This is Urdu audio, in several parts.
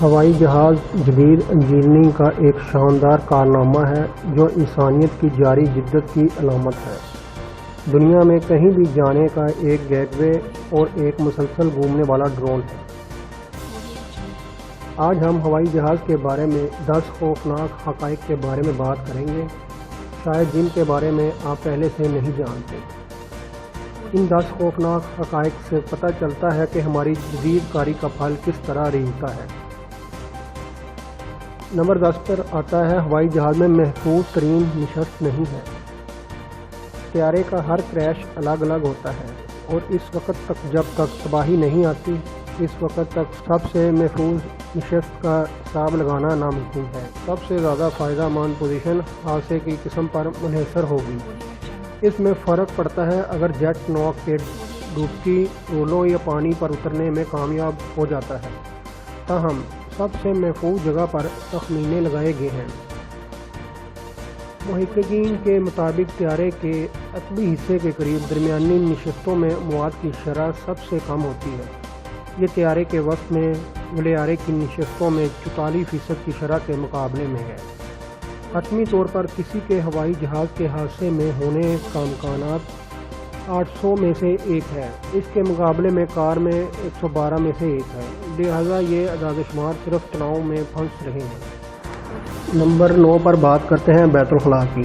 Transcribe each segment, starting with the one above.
ہوائی جہاز جدید انجینئرنگ کا ایک شاندار کارنامہ ہے جو انسانیت کی جاری جدت کی علامت ہے۔ دنیا میں کہیں بھی جانے کا ایک گیٹ وے اور ایک مسلسل گھومنے والا ڈرون ہے۔ آج ہم ہوائی جہاز کے بارے میں 10 خوفناک حقائق کے بارے میں بات کریں گے، شاید جن کے بارے میں آپ پہلے سے نہیں جانتے۔ ان 10 خوفناک حقائق سے پتہ چلتا ہے کہ ہماری جدید کاری کا پھل کس طرح ریزتا ہے۔ نمبر 10 پر آتا ہے ہوائی جہاز میں محفوظ ترین نشست نہیں ہے۔ طیارے کا ہر کریش الگ الگ ہوتا ہے اور اس وقت تک جب تک تباہی نہیں آتی اس وقت تک سب سے محفوظ نشست کا حساب لگانا ناممکن ہے۔ سب سے زیادہ فائدہ مند پوزیشن حادثے کی قسم پر منحصر ہوگی۔ اس میں فرق پڑتا ہے اگر جیٹ نوک کے ڈوبکی رولوں یا پانی پر اترنے میں کامیاب ہو جاتا ہے۔ تاہم سب سے محفوظ جگہ پر تخمینے لگائے گئے ہیں۔ محققین کے مطابق طیارے کے عقبی حصے کے قریب درمیانی نشستوں میں مواد کی شرح سب سے کم ہوتی ہے۔ یہ طیارے کے وسط میں گلیارے کی نشستوں میں 44% کی شرح کے مقابلے میں ہے۔ حتمی طور پر کسی کے ہوائی جہاز کے حادثے میں ہونے کا امکانات 800 میں سے 1 ہے، اس کے مقابلے میں کار میں 112 میں سے 1 ہے، لہذا یہ اعداد و شمار صرف تناؤ میں پھنس رہے ہیں۔ نمبر 9 پر بات کرتے ہیں بیت الخلاء کی۔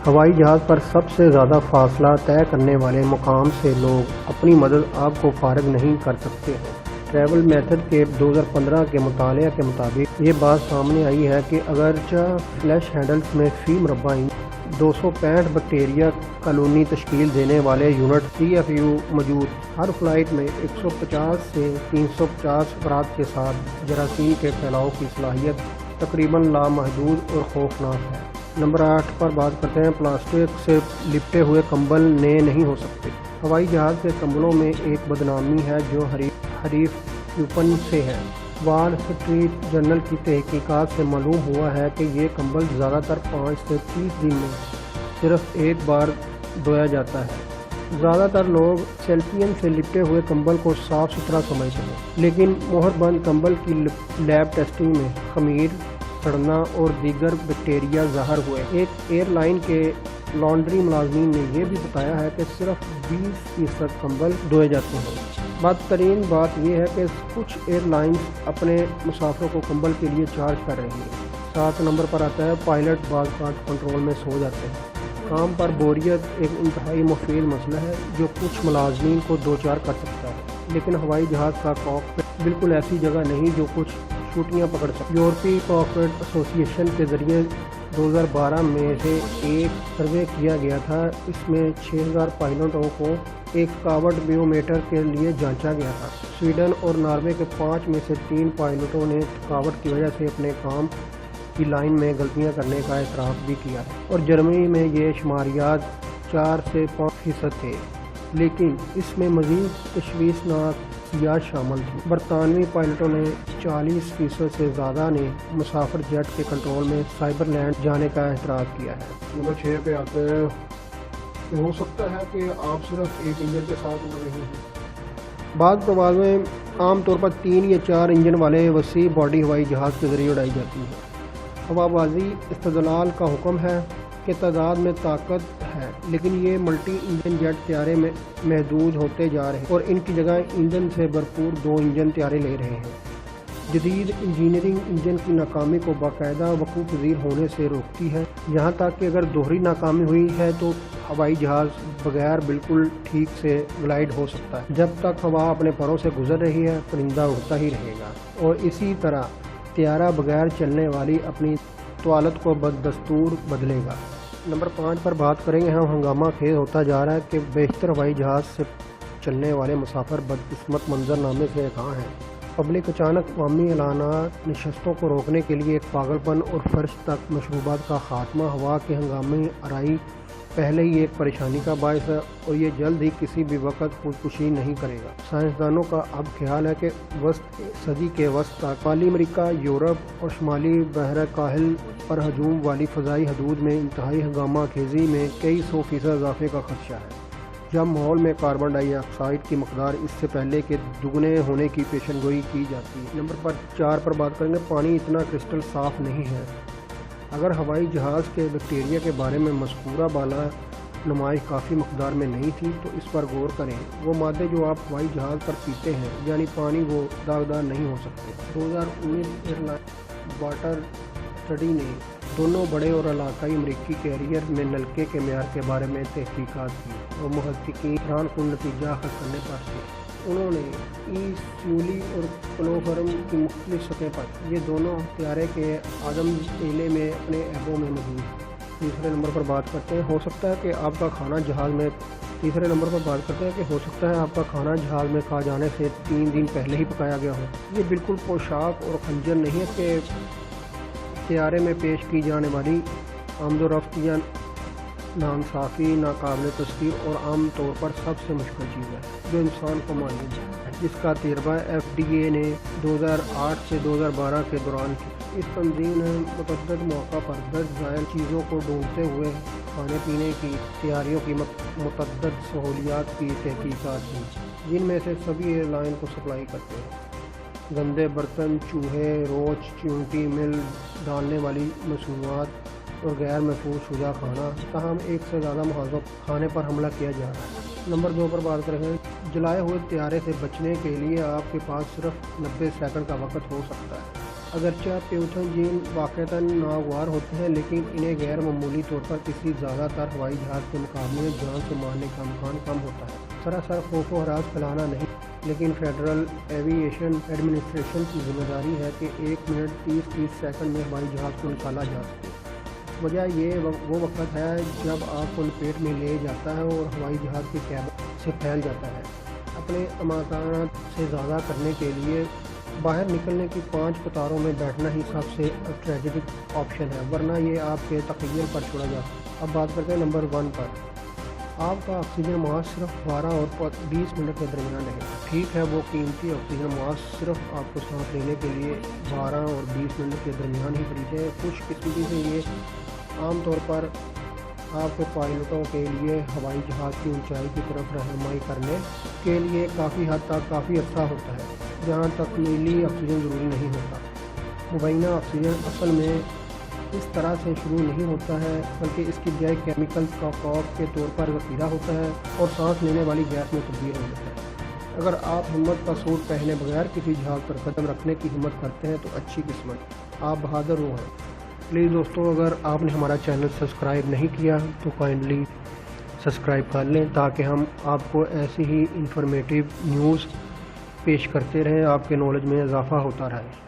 ہوائی جہاز پر سب سے زیادہ فاصلہ طے کرنے والے مقام سے لوگ اپنی مدد آپ کو فارغ نہیں کر سکتے ہیں۔ ٹریول میتھڈ کے 2015 کے مطالعہ کے مطابق یہ بات سامنے آئی ہے کہ اگرچہ فلیش ہینڈلز میں فی مربع انچ 265 بیکٹیریا کالونی تشکیل دینے والے یونٹ TFU موجود، ہر فلائٹ میں 150 سے 350 افراد کے ساتھ جراثیم کے پھیلاؤ کی صلاحیت تقریباً لامحدود اور خوفناک ہے۔ نمبر 8 پر بات کرتے ہیں پلاسٹک سے لپٹے ہوئے کمبل نئے نہیں ہو سکتے۔ ہوائی جہاز کے کمبلوں میں ایک بدنامی ہے جو حریف کیوپن سے ہے۔ وال اسٹریٹ جرنل کی تحقیقات سے معلوم ہوا ہے کہ یہ کمبل زیادہ تر 5 سے 30 دن میں صرف ایک بار دھویا جاتا ہے۔ زیادہ تر لوگ سیلفین سے لپٹے ہوئے کمبل کو صاف ستھرا سمجھتے ہیں، لیکن مہر بند کمبل کی لیب ٹیسٹنگ میں خمیر، سڑنا اور دیگر بیکٹیریا ظاہر ہوئے۔ ایک ایئر لائن کے لانڈری ملازمین نے یہ بھی بتایا ہے کہ صرف 20% کمبل دھوئے جاتے ہیں۔ بدترین بات یہ ہے کہ کچھ ایئر لائنز اپنے مسافروں کو کمبل کے لیے چارج کر رہی ہیں۔ 7 نمبر پر آتا ہے پائلٹ بعض اوقات کنٹرول میں سو جاتے ہیں۔ کام پر بوریت ایک انتہائی مفید مسئلہ ہے جو کچھ ملازمین کو دوچار کر سکتا ہے، لیکن ہوائی جہاز کا کاکپٹ بالکل ایسی جگہ نہیں جو کچھ چھٹیاں پکڑ سکتے۔ یورپی کاکپٹ ایسوسی ایشن کے ذریعے 2012 میں سے ایک سروے کیا گیا تھا۔ اس میں 6000 پائلٹوں کو ایک تھکاوٹ بیومیٹر کے لیے جانچا گیا تھا۔ سویڈن اور ناروے کے 5 میں سے 3 پائلٹوں نے تھکاوٹ کی وجہ سے اپنے کام کی لائن میں غلطیاں کرنے کا اعتراف بھی کیا ہے، اور جرمنی میں یہ شماریات 4 سے 5% تھے، لیکن اس میں مزید تشویشناک سیاحت شامل تھی۔ برطانوی پائلٹوں نے 40% سے زیادہ نے مسافر جیٹ کے کنٹرول میں سائبر لینڈ جانے کا اعتراف کیا ہے۔ نمبر 6 پہ آتے ہیں کہ ہو سکتا ہے کہ آپ صرف ایک انجن کے ساتھ اڑ رہے ہیں۔ بعض پروازوں میں عام طور پر 3 یا 4 انجن والے وسیع باڈی ہوائی جہاز کے ذریعے اڑائی جاتی ہے۔ ہوا بازی استدلال کا حکم ہے کہ تعداد میں طاقت ہے، لیکن یہ ملٹی انجن جیٹ طیارے میں محدود ہوتے جا رہے ہیں اور ان کی جگہ ایندھن سے بھرپور 2 انجن طیارے لے رہے ہیں۔ جدید انجینئرنگ انجن کی ناکامی کو باقاعدہ وقوع پذیر ہونے سے روکتی ہے، یہاں تک کہ اگر دوہری ناکامی ہوئی ہے تو ہوائی جہاز بغیر بالکل ٹھیک سے گلائڈ ہو سکتا ہے۔ جب تک ہوا اپنے پروں سے گزر رہی ہے پرندہ اڑتا ہی رہے گا، اور اسی طرح طیارہ بغیر چلنے والی اپنی طوالت کو بدستور بدلے گا۔ نمبر 5 پر بات کریں گے ہم ہنگامہ خیز ہوتا جا رہا ہے کہ بیشتر ہوائی جہاز سے چلنے والے مسافر بدقسمت منظر نامے سے کہاں ہیں۔ پبلک اچانک عوامی اعلانات نشستوں کو روکنے کے لیے ایک پاگل پن اور فرش تک مشروبات کا خاتمہ ہوا کی ہنگامی آرائی پہلے ہی ایک پریشانی کا باعث ہے، اور یہ جلد ہی کسی بھی وقت خودکشی نہیں کرے گا۔ سائنسدانوں کا اب خیال ہے کہ وسط صدی کے وسط تک شمالی امریکہ، یورپ اور شمالی بحر کاہل پر ہجوم والی فضائی حدود میں انتہائی ہنگامہ خیزی میں کئی 100% اضافے کا خدشہ ہے۔ جب ماحول میں کاربن ڈائی آکسائڈ کی مقدار اس سے پہلے کے دگنے ہونے کی پیشن گوئی کی جاتی ہے۔ نمبر 4 پر بات کریں گے، پانی اتنا کرسٹل صاف نہیں ہے۔ اگر ہوائی جہاز کے بیکٹیریا کے بارے میں مذکورہ بالا نمائش کافی مقدار میں نہیں تھی تو اس پر غور کریں۔ وہ مادے جو آپ ہوائی جہاز پر پیتے ہیں یعنی پانی، وہ داغدار نہیں ہو سکتے۔ 2019 ایئر لائن واٹر اسٹڈی نے دونوں بڑے اور علاقائی امریکی کیریئر میں نلکے کے معیار کے بارے میں تحقیقات کی اور محققین حیران کن نتیجہ حاصل کرنے پر تھے۔ انہوں نے ای سیولی اور کلوفارم کی مختلف سطح پر یہ دونوں طیارے کے آدم ضلع میں اپنے عیبوں میں موجود ہیں۔ تیسرے نمبر پر بات کرتے ہیں، ہو سکتا ہے کہ آپ کا کھانا جہاز میں جہاز میں کھا جانے سے 3 دن پہلے ہی پکایا گیا ہو۔ یہ بالکل پوشاک اور خنجر نہیں ہے کہ طیارے میں پیش کی جانے والی آمد و رفت یا ناانصافی ناقابل تصدیق اور عام طور پر سب سے مشکل چیز ہے جو انسان کو معلوم ہے، جس کا تجربہ FDA نے 2008 سے 2012 کے دوران کیا۔ اس تنظیم نے متعدد موقع پر درج ذیل چیزوں کو ڈھونڈتے ہوئے کھانے پینے کی تیاریوں کی متعدد سہولیات کی تحقیقات کی، جن میں سے سبھی ایئر لائن کو سپلائی کرتے ہیں۔ گندے برتن، چوہے، روچ، چیونٹی، مل ڈالنے والی مصنوعات اور غیر محفوظ شدہ کھانا، تاہم ایک سے زیادہ محاذوں کھانے پر حملہ کیا جا رہا ہے۔ نمبر 2 پر بات کریں گے، جلائے ہوئے طیارے سے بچنے کے لیے آپ کے پاس صرف 90 سیکنڈ کا وقت ہو سکتا ہے۔ اگرچہ پیوتھن واقعتاً ناگوار ہوتے ہیں، لیکن انہیں غیر معمولی طور پر کسی زیادہ تر ہوائی جہاز کے مقابلے میں جان سے مارنے کا امکان کم ہوتا ہے۔ سراسر خوف و ہراس پھیلانا نہیں، لیکن فیڈرل ایوییشن ایڈمنسٹریشن کی ذمہ داری ہے کہ 1 منٹ 30 سیکنڈ میں ہوائی جہاز کو نکالا جا سکے۔ وجہ یہ وہ وقت ہے جب آگ کو لپیٹ میں لے جاتا ہے اور ہوائی جہاز کی کیبن سے پھیل جاتا ہے۔ اپنے امکانات سے زیادہ کرنے کے لیے باہر نکلنے کی 5 قطاروں میں بیٹھنا ہی سب سے اسٹریٹجک آپشن ہے، ورنہ یہ آپ کے تخیل پر چھوڑا جاتا ہے۔ اب بات کرتے ہیں نمبر 1 پر۔ آپ کا آکسیجن ماسک صرف 12 اور 20 منٹ کے درمیان ہے۔ ٹھیک ہے، وہ قیمتی آکسیجن ماسک صرف آپ کو سانس لینے کے لیے 12 اور 20 منٹ کے درمیان ہی خریدے۔ خوش قسمتی سے یہ عام طور پر آپ کے پائلٹوں کے لیے ہوائی جہاز کی اونچائی کی طرف رہنمائی کرنے کے لیے کافی حد تک کافی اچھا ہوتا ہے، جہاں تکمیلی آکسیجن ضروری نہیں ہوتا۔ مبینہ آکسیجن اصل میں اس طرح سے شروع نہیں ہوتا ہے، بلکہ اس کی بجائے کیمیکلز کا کاک کے طور پر ذخیرہ ہوتا ہے اور سانس لینے والی گیس میں تبدیل ہو جاتا ہے۔ اگر آپ ہمت کا سوٹ پہنے بغیر کسی جہاز پر قدم رکھنے کی ہمت کرتے ہیں تو اچھی قسمت، آپ بہادر روح ہیں۔ پلیز دوستو، اگر آپ نے ہمارا چینل سبسکرائب نہیں کیا تو کائنڈلی سبسکرائب کر لیں تاکہ ہم آپ کو ایسی ہی انفارمیٹیو نیوز پیش کرتے رہیں، آپ کے نالج میں اضافہ ہوتا رہے۔